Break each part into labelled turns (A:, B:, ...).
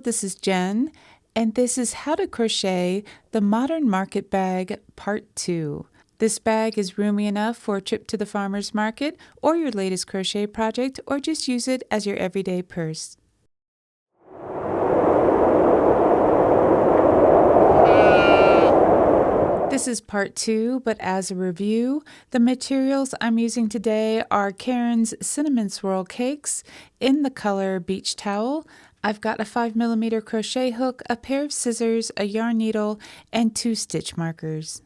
A: this is Jen, and this is How to Crochet the Modern Market Bag Part 2. This bag is roomy enough for a trip to the farmer's market or your latest crochet project, or just use it as your everyday purse. This is part 2, but as a review, the materials I'm using today are Caron's Cinnamon Swirl Cakes in the color Beach Towel. I've got a 5mm crochet hook, a pair of scissors, a yarn needle, and 2 stitch markers.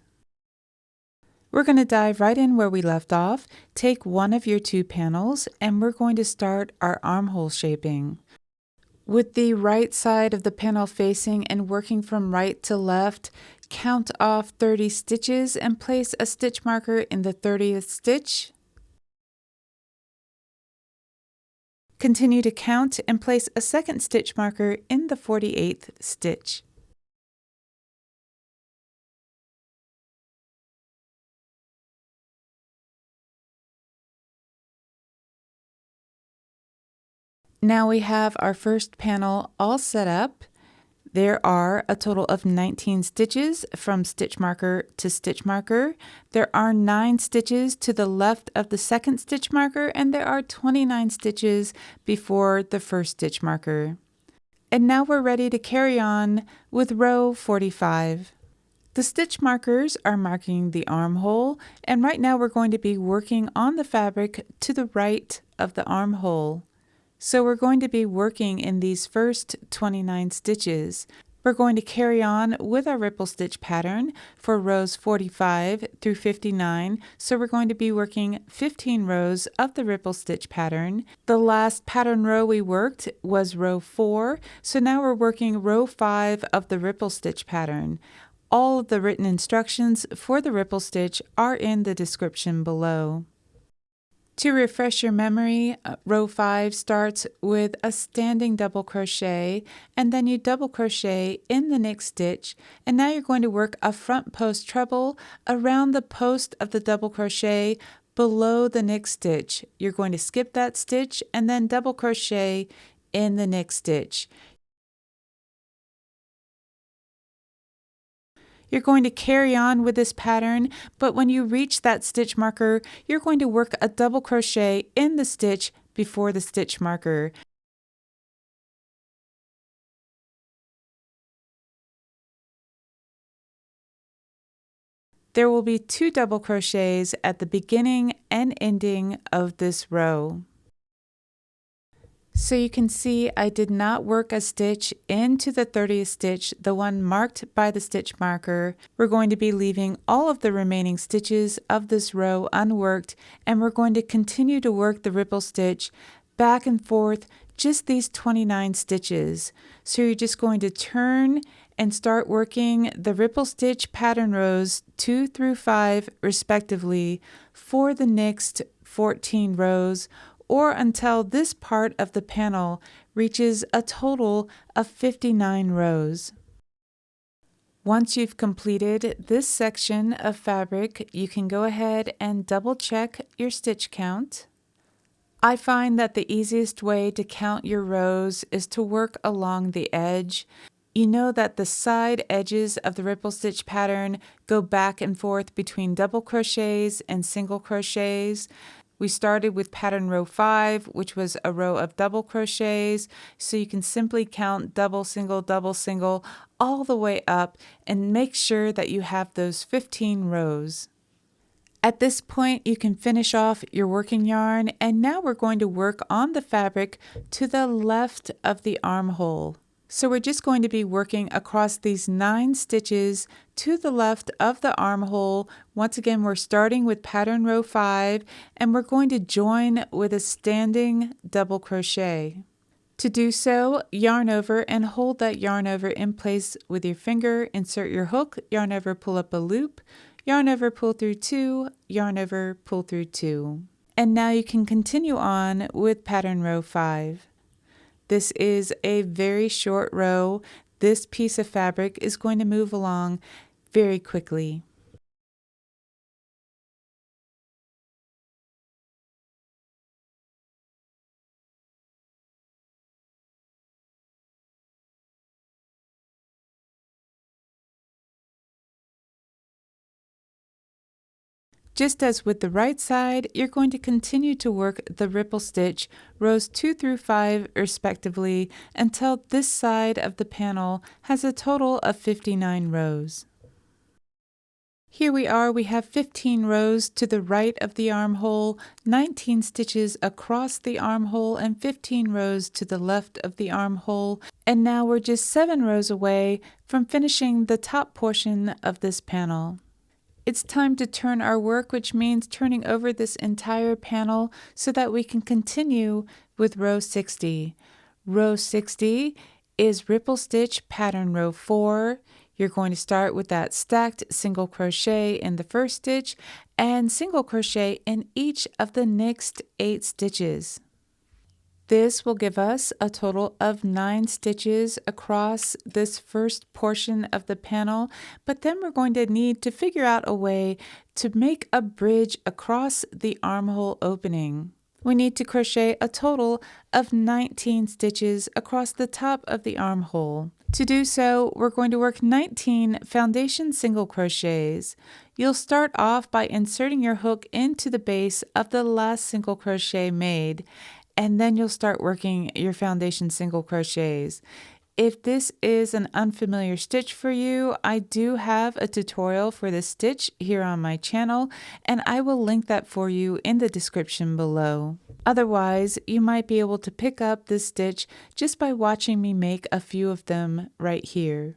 A: We're going to dive right in where we left off. Take one of your 2 panels, and we're going to start our armhole shaping. With the right side of the panel facing and working from right to left, count off 30 stitches and place a stitch marker in the 30th stitch. Continue to count and place a second stitch marker in the 48th stitch. Now we have our first panel all set up. There are a total of 19 stitches from stitch marker to stitch marker. There are 9 stitches to the left of the second stitch marker, and there are 29 stitches before the first stitch marker. And now we're ready to carry on with row 45. The stitch markers are marking the armhole, and right now we're going to be working on the fabric to the right of the armhole. So we're going to be working in these first 29 stitches. We're going to carry on with our ripple stitch pattern for rows 45 through 59. So we're going to be working 15 rows of the ripple stitch pattern. The last pattern row we worked was row 4. So now we're working row 5 of the ripple stitch pattern. All of the written instructions for the ripple stitch are in the description below. To refresh your memory, row 5 starts with a standing double crochet, and then you double crochet in the next stitch, and now you're going to work a front post treble around the post of the double crochet below the next stitch. You're going to skip that stitch and then double crochet in the next stitch. You're going to carry on with this pattern, but when you reach that stitch marker, you're going to work a double crochet in the stitch before the stitch marker. There will be 2 double crochets at the beginning and ending of this row. So you can see I did not work a stitch into the 30th stitch, the one marked by the stitch marker. We're going to be leaving all of the remaining stitches of this row unworked, and we're going to continue to work the ripple stitch back and forth, just these 29 stitches. So you're just going to turn and start working the ripple stitch pattern rows 2 through 5 respectively for the next 14 rows, or until this part of the panel reaches a total of 59 rows. Once you've completed this section of fabric, you can go ahead and double check your stitch count. I find that the easiest way to count your rows is to work along the edge. You know that the side edges of the ripple stitch pattern go back and forth between double crochets and single crochets. We started with pattern row 5, which was a row of double crochets, so you can simply count double, single, all the way up and make sure that you have those 15 rows. At this point, you can finish off your working yarn, and now we're going to work on the fabric to the left of the armhole. So we're just going to be working across these 9 stitches to the left of the armhole. Once again, we're starting with pattern row 5, and we're going to join with a standing double crochet. To do so, yarn over and hold that yarn over in place with your finger. Insert your hook, yarn over, pull up a loop, yarn over, pull through 2, yarn over, pull through 2. And now you can continue on with pattern row 5. This is a very short row. This piece of fabric is going to move along very quickly. Just as with the right side, you're going to continue to work the ripple stitch rows 2 through 5 respectively until this side of the panel has a total of 59 rows. Here we are, we have 15 rows to the right of the armhole, 19 stitches across the armhole, and 15 rows to the left of the armhole. And now we're just 7 rows away from finishing the top portion of this panel. It's time to turn our work, which means turning over this entire panel so that we can continue with row 60. Row 60 is ripple stitch pattern row 4. You're going to start with that stacked single crochet in the first stitch and single crochet in each of the next 8 stitches. This will give us a total of 9 stitches across this first portion of the panel, but then we're going to need to figure out a way to make a bridge across the armhole opening. We need to crochet a total of 19 stitches across the top of the armhole. To do so, we're going to work 19 foundation single crochets. You'll start off by inserting your hook into the base of the last single crochet made, and then you'll start working your foundation single crochets. If this is an unfamiliar stitch for you, I do have a tutorial for this stitch here on my channel, and I will link that for you in the description below. Otherwise, you might be able to pick up this stitch just by watching me make a few of them right here.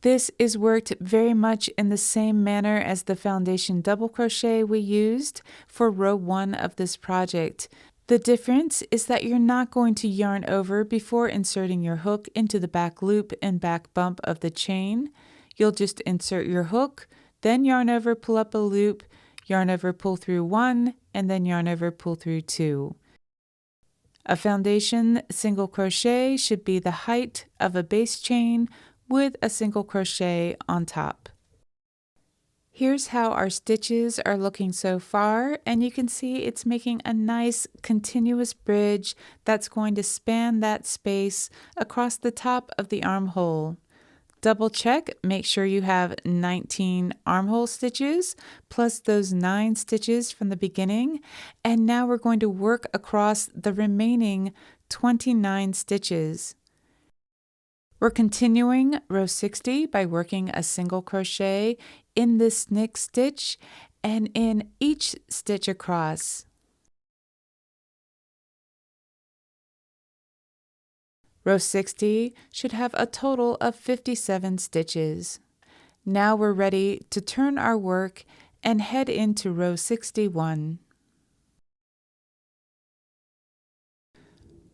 A: This is worked very much in the same manner as the foundation double crochet we used for row 1 of this project. The difference is that you're not going to yarn over before inserting your hook into the back loop and back bump of the chain. You'll just insert your hook, then yarn over, pull up a loop, yarn over, pull through 1, and then yarn over, pull through 2. A foundation single crochet should be the height of a base chain with a single crochet on top. Here's how our stitches are looking so far, and you can see it's making a nice continuous bridge that's going to span that space across the top of the armhole. Double check, make sure you have 19 armhole stitches plus those 9 stitches from the beginning, and now we're going to work across the remaining 29 stitches. We're continuing row 60 by working a single crochet in this next stitch and in each stitch across. Row 60 should have a total of 57 stitches. Now we're ready to turn our work and head into row 61.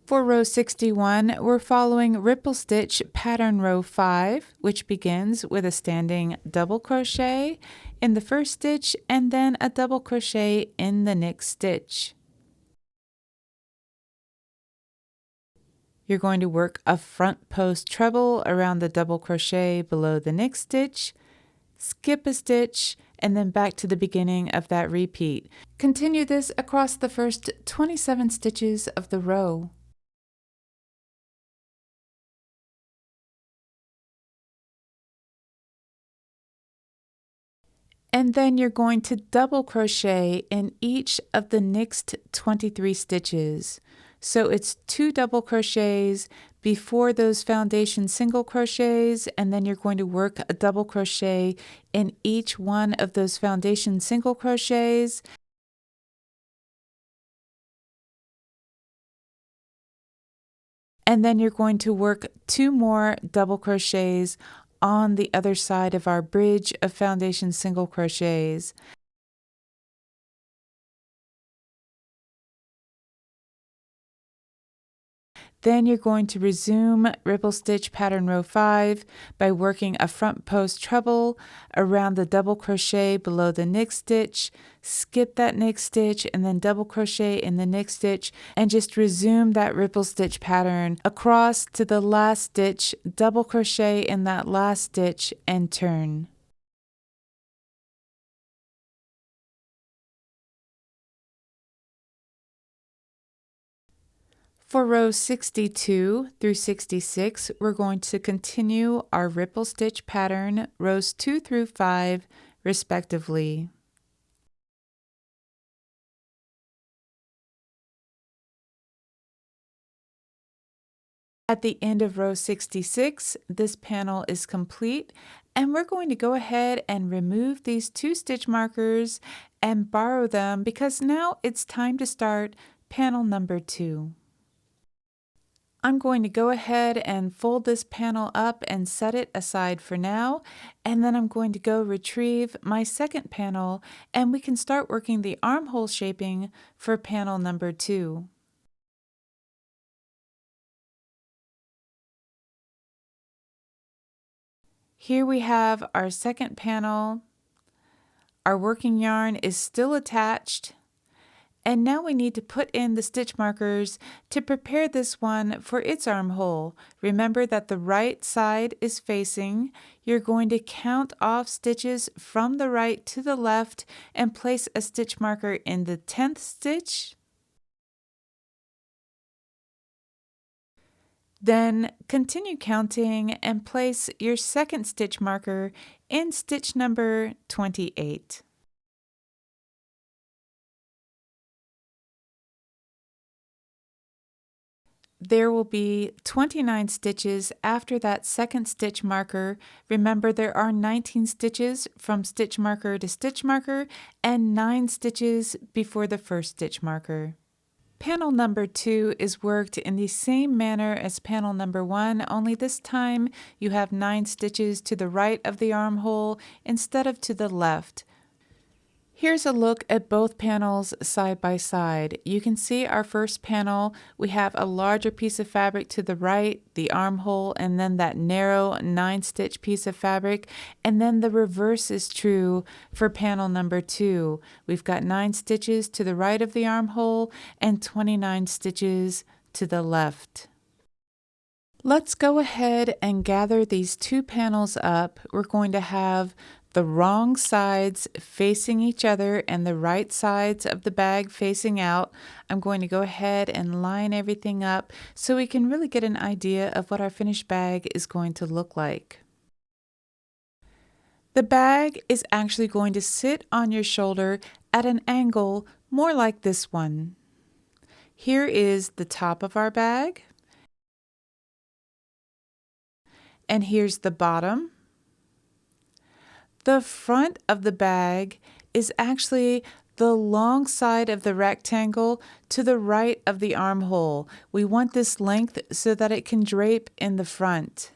A: For row 61, we're following ripple stitch pattern row 5, which begins with a standing double crochet in the first stitch and then a double crochet in the next stitch. You're going to work a front post treble around the double crochet below the next stitch, skip a stitch, and then back to the beginning of that repeat. Continue this across the first 27 stitches of the row. And then you're going to double crochet in each of the next 23 stitches. So it's 2 double crochets before those foundation single crochets, and then you're going to work a double crochet in each one of those foundation single crochets. And then you're going to work 2 more double crochets on the other side of our bridge of foundation single crochets. Then you're going to resume ripple stitch pattern row 5 by working a front post treble around the double crochet below the next stitch, skip that next stitch, and then double crochet in the next stitch, and just resume that ripple stitch pattern across to the last stitch, double crochet in that last stitch, and turn. For rows 62 through 66, we're going to continue our ripple stitch pattern, rows 2 through 5, respectively. At the end of row 66, this panel is complete, and we're going to go ahead and remove these 2 stitch markers and borrow them because now it's time to start panel number 2. I'm going to go ahead and fold this panel up and set it aside for now, and then I'm going to go retrieve my second panel and we can start working the armhole shaping for panel number 2. Here we have our second panel. Our working yarn is still attached. And now we need to put in the stitch markers to prepare this one for its armhole. Remember that the right side is facing. You're going to count off stitches from the right to the left and place a stitch marker in the 10th stitch. Then continue counting and place your second stitch marker in stitch number 28. There will be 29 stitches after that second stitch marker. Remember, there are 19 stitches from stitch marker to stitch marker and 9 stitches before the first stitch marker. Panel number 2 is worked in the same manner as panel number 1, only this time you have 9 stitches to the right of the armhole instead of to the left. Here's a look at both panels side by side. You can see our first panel, we have a larger piece of fabric to the right, the armhole, and then that narrow 9-stitch piece of fabric, and then the reverse is true for panel number 2. We've got 9 stitches to the right of the armhole and 29 stitches to the left. Let's go ahead and gather these 2 panels up. We're going to have the wrong sides facing each other and the right sides of the bag facing out. I'm going to go ahead and line everything up so we can really get an idea of what our finished bag is going to look like. The bag is actually going to sit on your shoulder at an angle more like this one. Here is the top of our bag, and here's the bottom. The front of the bag is actually the long side of the rectangle to the right of the armhole. We want this length so that it can drape in the front.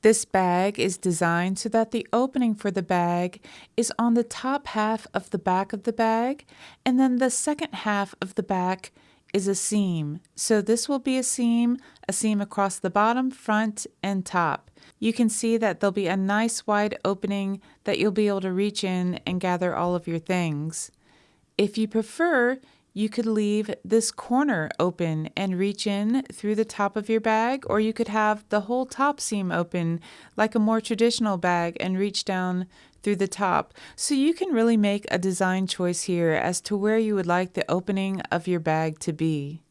A: This bag is designed so that the opening for the bag is on the top half of the back of the bag, and then the second half of the back is a seam. So this will be a seam across the bottom, front, and top. You can see that there'll be a nice wide opening that you'll be able to reach in and gather all of your things. If you prefer, you could leave this corner open and reach in through the top of your bag, or you could have the whole top seam open like a more traditional bag and reach down through the top. So you can really make a design choice here as to where you would like the opening of your bag to be.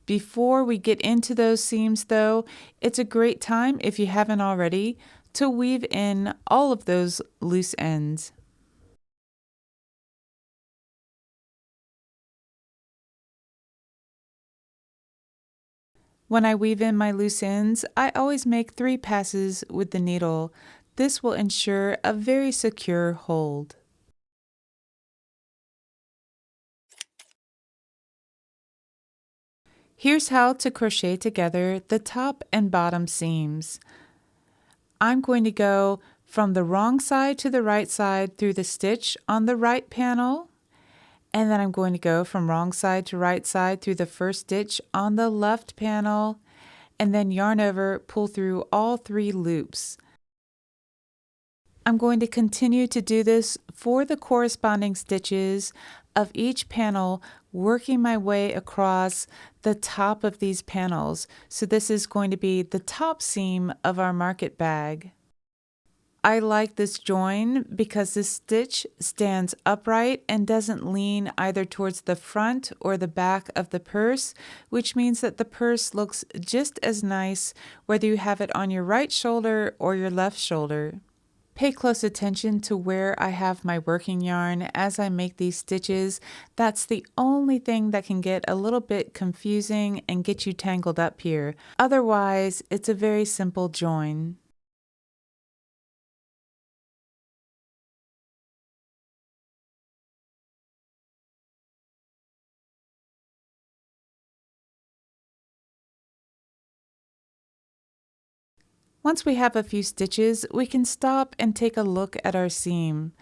A: Before we get into those seams though, it's a great time, if you haven't already, to weave in all of those loose ends. When I weave in my loose ends, I always make 3 passes with the needle. This will ensure a very secure hold. Here's how to crochet together the top and bottom seams. I'm going to go from the wrong side to the right side through the stitch on the right panel, and then I'm going to go from wrong side to right side through the first stitch on the left panel, and then yarn over, pull through all 3 loops. I'm going to continue to do this for the corresponding stitches of each panel, working my way across the top of these panels. So this is going to be the top seam of our market bag. I like this join because this stitch stands upright and doesn't lean either towards the front or the back of the purse, which means that the purse looks just as nice whether you have it on your right shoulder or your left shoulder. Pay close attention to where I have my working yarn as I make these stitches. That's the only thing that can get a little bit confusing and get you tangled up here. Otherwise, it's a very simple join. Once we have a few stitches, we can stop and take a look at our seam.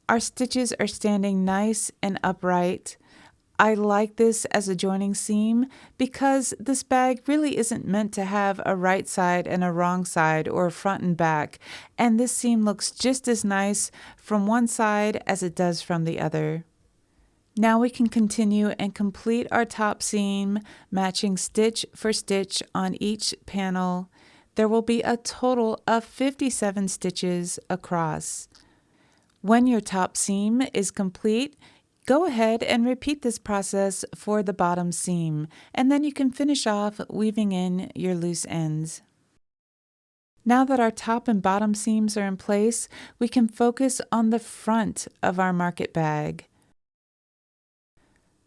A: Our stitches are standing nice and upright. I like this as a joining seam because this bag really isn't meant to have a right side and a wrong side or a front and back, and this seam looks just as nice from one side as it does from the other. Now we can continue and complete our top seam, matching stitch for stitch on each panel. There will be a total of 57 stitches across. When your top seam is complete, go ahead and repeat this process for the bottom seam, and then you can finish off weaving in your loose ends. Now that our top and bottom seams are in place, we can focus on the front of our market bag.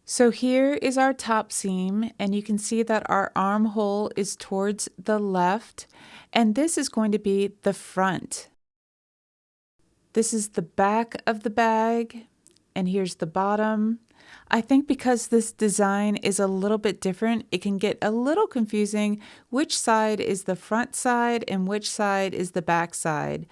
A: So here is our top seam, and you can see that our armhole is towards the left, and this is going to be the front. This is the back of the bag, and here's the bottom. I think because this design is a little bit different, it can get a little confusing which side is the front side and which side is the back side.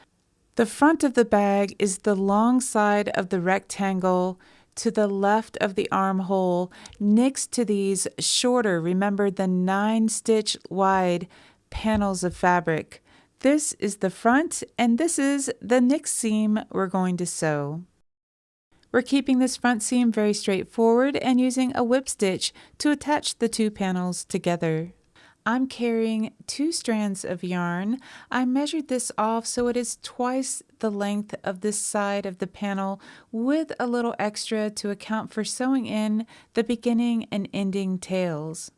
A: The front of the bag is the long side of the rectangle to the left of the armhole next to these shorter, remember the 9-stitch wide panels of fabric. This is the front and this is the next seam we're going to sew. We're keeping this front seam very straightforward and using a whip stitch to attach the two panels together. I'm carrying 2 strands of yarn. I measured this off so it is twice the length of this side of the panel with a little extra to account for sewing in the beginning and ending tails.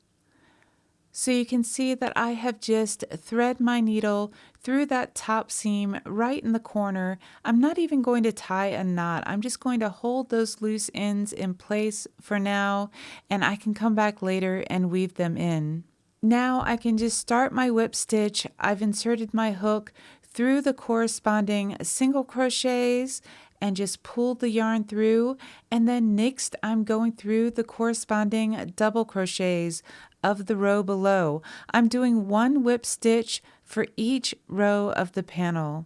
A: So you can see that I have just thread my needle through that top seam right in the corner. I'm not even going to tie a knot. I'm just going to hold those loose ends in place for now, and I can come back later and weave them in. Now I can just start my whip stitch. I've inserted my hook through the corresponding single crochets and just pulled the yarn through, and then next I'm going through the corresponding double crochets of the row below. I'm doing 1 whip stitch for each row of the panel.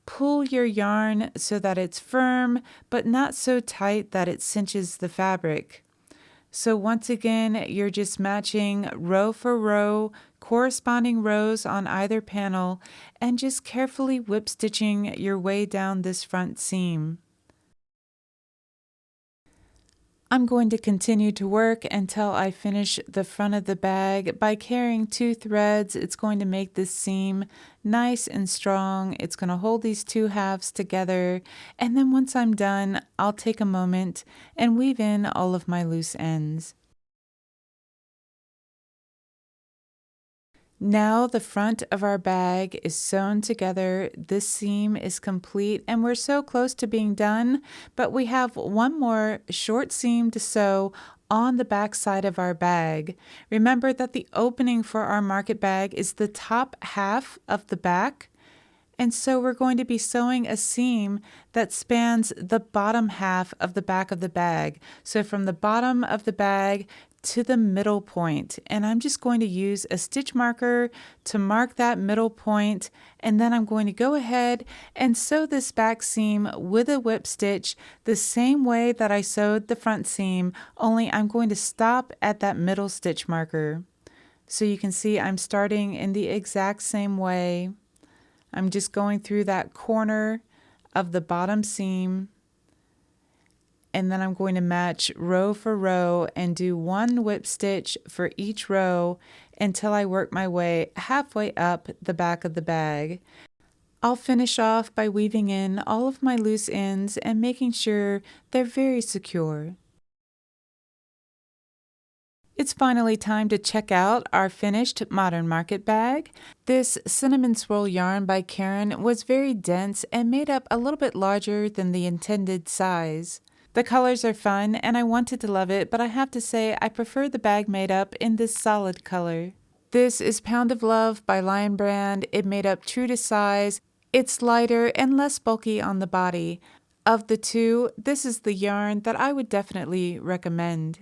A: Pull your yarn so that it's firm but not so tight that it cinches the fabric. So once again, you're just matching row for row, corresponding rows on either panel, and just carefully whip stitching your way down this front seam. I'm going to continue to work until I finish the front of the bag. By carrying 2 threads, it's going to make this seam nice and strong. It's going to hold these 2 halves together. And then once I'm done, I'll take a moment and weave in all of my loose ends. Now the front of our bag is sewn together, this seam is complete, and we're so close to being done, but we have one more short seam to sew on the back side of our bag. Remember that the opening for our market bag is the top half of the back, and so we're going to be sewing a seam that spans the bottom half of the back of the bag. So from the bottom of the bag to the middle point, and I'm just going to use a stitch marker to mark that middle point, and then I'm going to go ahead and sew this back seam with a whip stitch the same way that I sewed the front seam, only I'm going to stop at that middle stitch marker. So you can see I'm starting in the exact same way. I'm just going through that corner of the bottom seam, and then I'm going to match row for row and do 1 whip stitch for each row until I work my way halfway up the back of the bag. I'll finish off by weaving in all of my loose ends and making sure they're very secure. It's finally time to check out our finished Modern Market bag. This Cinnamon Swirl Yarn by Caron was very dense and made up a little bit larger than the intended size. The colors are fun and I wanted to love it, but I have to say I prefer the bag made up in this solid color. This is Pound of Love by Lion Brand. It made up true to size. It's lighter and less bulky on the body. Of the two, this is the yarn that I would definitely recommend.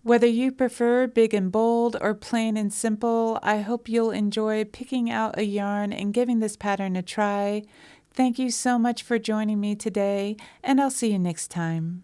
A: Whether you prefer big and bold or plain and simple, I hope you'll enjoy picking out a yarn and giving this pattern a try. Thank you so much for joining me today, and I'll see you next time.